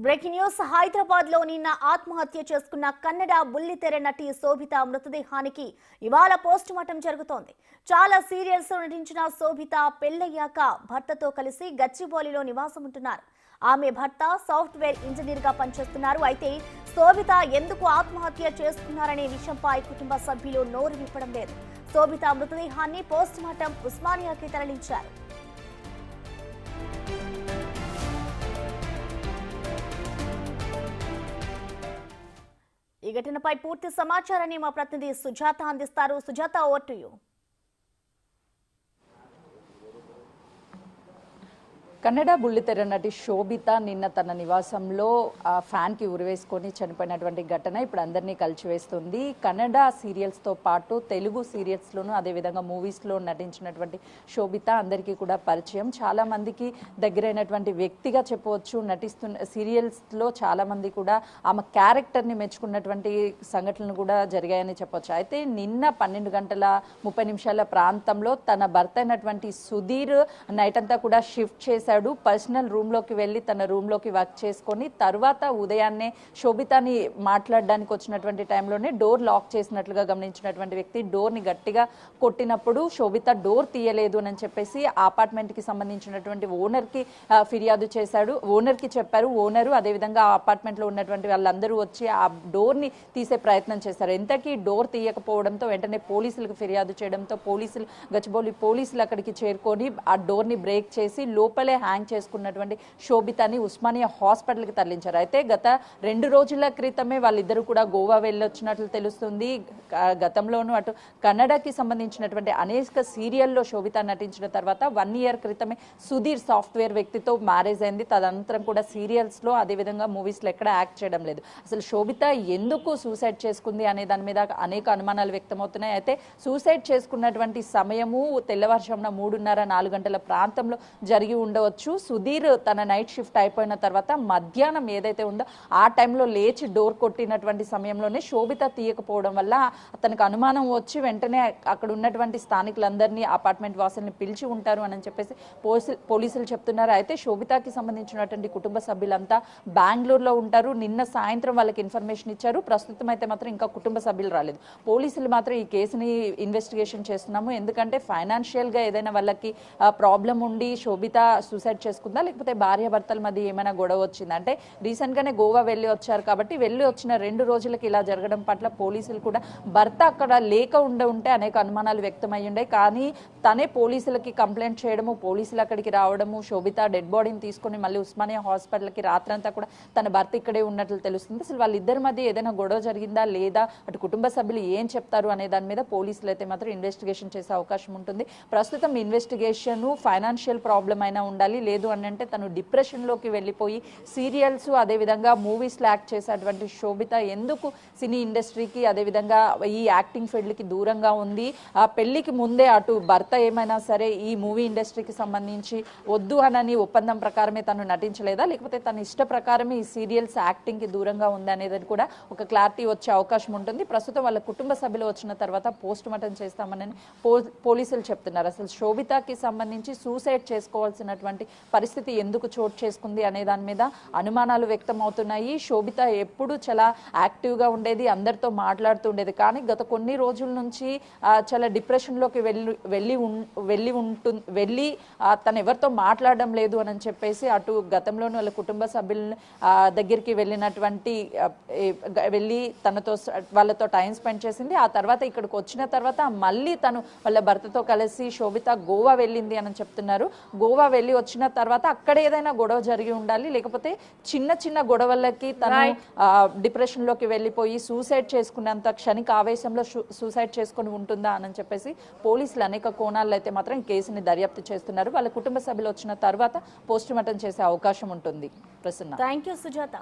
Breaking news Hyderabad లో నిన్న ఆత్మహత్య చేసుకున్న కన్నడ బుల్లితెర నటి శోభిత మృతదేహానికి ఇవాళ పోస్ట్ మార్టం జరుగుతోంది. చాలా సీరియల్స్ లో నటించిన శోభిత పెళ్లయ్యాక భర్తతో కలిసి గచ్చిబౌలిలో నివాసం ఉంటున్నారు. ఆమె భర్త సాఫ్ట్వేర్ ఇంజనీర్ గా పనిచేస్తున్నారు. అయితే శోభిత ఎందుకు ఆత్మహత్య చేసుకున్నారనే విషయంపై కుటుంబ సభ్యులు నోరు విప్పడం లేదు. శోభిత మృతదేహాన్ని పోస్ట్ మార్టం ఉస్మానియాకి తరలించారు. ఈ ఘటనపై పూర్తి సమాచారాన్ని మా ప్రతినిధి సుజాత అందిస్తారు. Sujatha, over to you. Kannada బుల్లితెర నటి శోభిత నిన్న తన నివాసంలో ఫ్యాన్కి ఉరివేసుకొని చనిపోయినటువంటి ఘటన ఇప్పుడు అందరినీ కలిచివేస్తుంది. కన్నడ సీరియల్స్తో పాటు తెలుగు సీరియల్స్లోనూ అదేవిధంగా మూవీస్లో నటించినటువంటి శోభిత అందరికీ కూడా పరిచయం. చాలామందికి దగ్గరైనటువంటి వ్యక్తిగా చెప్పవచ్చు. నటిస్తున్న సీరియల్స్లో చాలామంది కూడా ఆమె క్యారెక్టర్ని మెచ్చుకున్నటువంటి సంఘటనలు కూడా జరిగాయని చెప్పవచ్చు. అయితే నిన్న 12:30 ప్రాంతంలో తన భర్త అయినటువంటి సుధీర్ నైట్ అంతా కూడా షిఫ్ట్ చేశాడు. పర్సనల్ రూమ్లోకి వెళ్ళి తన రూమ్లోకి వర్క్ చేసుకొని తర్వాత ఉదయాన్నే శోభితని మాట్లాడడానికి వచ్చినటువంటి టైంలోనే డోర్ లాక్ చేసినట్లుగా గమనించినటువంటి వ్యక్తి డోర్ని గట్టిగా కొట్టినప్పుడు శోభిత డోర్ తీయలేదు అని చెప్పేసి అపార్ట్మెంట్కి సంబంధించినటువంటి ఓనర్కి ఫిర్యాదు చేశాడు. ఓనర్కి చెప్పారు. ఓనరు అదేవిధంగా ఆ అపార్ట్మెంట్లో ఉన్నటువంటి వాళ్ళందరూ వచ్చి ఆ డోర్ని తీసే ప్రయత్నం చేశారు. ఎంతకీ డోర్ తీయకపోవడంతో వెంటనే పోలీసులకు ఫిర్యాదు చేయడంతో గచ్చిబౌలి పోలీసులు అక్కడికి చేరుకొని ఆ డోర్ని బ్రేక్ చేసి లోపలే హ్యాంగ్ చేసుకున్నటువంటి శోభితని ఉస్మానియా హాస్పిటల్కి తరలించారు. అయితే గత 2 రోజుల క్రితమే వాళ్ళిద్దరూ కూడా గోవా వెళ్ళొచ్చినట్లు తెలుస్తుంది. గతంలోనూ అటు కన్నడకి సంబంధించినటువంటి అనేక సీరియల్లో శోభిత నటించిన తర్వాత 1 ఇయర్ క్రితమే సుధీర్ సాఫ్ట్వేర్ వ్యక్తితో మ్యారేజ్ అయింది. తదనంతరం కూడా సీరియల్స్లో అదేవిధంగా మూవీస్లో ఎక్కడ యాక్ట్ చేయడం లేదు. అసలు శోభిత ఎందుకు సూసైడ్ చేసుకుంది అనే దాని మీద అనేక అనుమానాలు వ్యక్తమవుతున్నాయి. అయితే సూసైడ్ చేసుకున్నటువంటి సమయము తెల్లవారుజామున 3:30-4 గంటల ప్రాంతంలో జరిగి ఉండవచ్చు. సుధీర్ తన నైట్ షిఫ్ట్ అయిపోయిన తర్వాత మధ్యాహ్నం ఏదైతే ఉందో ఆ టైంలో లేచి డోర్ కొట్టినటువంటి సమయంలోనే శోభిత తీయకపోవడం వల్ల అతనికి అనుమానం వచ్చి వెంటనే అక్కడ ఉన్నటువంటి స్థానికులందరినీ అపార్ట్మెంట్ వాసుల్ని పిలిచి ఉంటారు అని చెప్పేసి పోలీసులు చెప్తున్నారు. అయితే శోభితకి సంబంధించినటువంటి కుటుంబ సభ్యులంతా బెంగళూరులో ఉంటారు. నిన్న సాయంత్రం వాళ్ళకి ఇన్ఫర్మేషన్ ఇచ్చారు. ప్రస్తుతం అయితే మాత్రం ఇంకా కుటుంబ సభ్యులు రాలేదు. పోలీసులు మాత్రం ఈ కేసుని ఇన్వెస్టిగేషన్ చేస్తున్నాము. ఎందుకంటే ఫైనాన్షియల్గా ఏదైనా వాళ్ళకి ప్రాబ్లం ఉండి శోభిత సూసైడ్ చేసుకుందా లేకపోతే భార్యాభర్తల మధ్య ఏమైనా గొడవ వచ్చిందంటే రీసెంట్గానే గోవా వెళ్ళి వచ్చారు కాబట్టి వెళ్ళి వచ్చిన 2 రోజులకి ఇలా జరగడం పట్ల పోలీసులు కూడా భర్త అక్కడ లేక ఉంటే అనేక అనుమానాలు వ్యక్తమయ్యి ఉండే. కానీ తనే పోలీసులకి కంప్లైంట్ చేయడము, పోలీసులు అక్కడికి రావడము, శోభిత డెడ్ బాడీని తీసుకొని మళ్ళీ ఉస్మానియా హాస్పిటల్కి రాత్రంతా కూడా తన భర్త ఇక్కడే ఉన్నట్లు తెలుస్తుంది. అసలు వాళ్ళిద్దరి మధ్య ఏదైనా గొడవ జరిగిందా లేదా అటు కుటుంబ సభ్యులు ఏం చెప్తారు అనే దాని మీద పోలీసులు అయితే మాత్రం ఇన్వెస్టిగేషన్ చేసే అవకాశం ఉంటుంది. ప్రస్తుతం ఇన్వెస్టిగేషన్ ఫైనాన్షియల్ ప్రాబ్లం అయినా ఉండాలి, లేదు అని అంటే తను డిప్రెషన్లోకి వెళ్ళిపోయి సీరియల్స్ అదేవిధంగా మూవీస్లో యాక్ట్ చేసేటువంటి శోభిత ఎందుకు సినీ ఇండస్ట్రీకి అదేవిధంగా ఈ యాక్టింగ్ ఫీల్డ్కి దూరంగా ఉంది. ఆ పెళ్లికి ముందే అటు భర్త ఏమైనా సరే ఈ మూవీ ఇండస్ట్రీకి సంబంధించి వద్దు అనని ఒప్పందం ప్రకారమే తను నటించలేదా లేకపోతే తన ఇష్ట ప్రకారమే ఈ సీరియల్స్ యాక్టింగ్కి దూరంగా ఉంది అనేది కూడా ఒక క్లారిటీ వచ్చే అవకాశం ఉంటుంది. ప్రస్తుతం వాళ్ళ కుటుంబ సభ్యులు వచ్చిన తర్వాత పోస్ట్ మార్టం చేస్తామని పోలీసులు చెప్తున్నారు. అసలు శోభితకి సంబంధించి సూసైడ్ చేసుకోవాల్సినటువంటి పరిస్థితి ఎందుకు చోటు చేసుకుంది అనే దాని మీద అనుమానాలు వ్యక్తం అవుతున్నాయి. శోభిత ఎప్పుడు చాలా యాక్టివ్గా ఉండేది, అందరితో మాట్లాడుతూ ఉండేది. కానీ గత కొన్ని రోజుల నుంచి చాలా డిప్రెషన్లోకి వెళ్ళి తను ఎవరితో మాట్లాడడం లేదు అని చెప్పేసి అటు గతంలోని వాళ్ళ కుటుంబ సభ్యుల దగ్గరికి వెళ్ళి వాళ్ళతో టైం స్పెండ్ చేసింది. ఆ తర్వాత ఇక్కడికి వచ్చిన తర్వాత మళ్ళీ తను వాళ్ళ భర్తతో కలిసి శోభిత గోవా వెళ్ళింది అని చెప్తున్నారు. గోవా వెళ్ళి వచ్చిన తర్వాత అక్కడ ఏదైనా గొడవ జరిగి ఉండాలి, లేకపోతే చిన్న చిన్న గొడవలకి తను డిప్రెషన్లోకి వెళ్ళిపోయి సూసైడ్ చేసుకున్నంత క్షణిక ఆవేశంలో సూసైడ్ చేసుకుని ఉంటుందా అని చెప్పేసి పోలీసులు అనేక కోణాల్లో అయితే మాత్రం కేసుని దర్యాప్తు చేస్తున్నారు. వాళ్ళ కుటుంబ సభ్యులు వచ్చిన తర్వాత పోస్ట్ మార్టం చేసే అవకాశం ఉంటుంది. ప్రసన్న. Thank you Sujatha.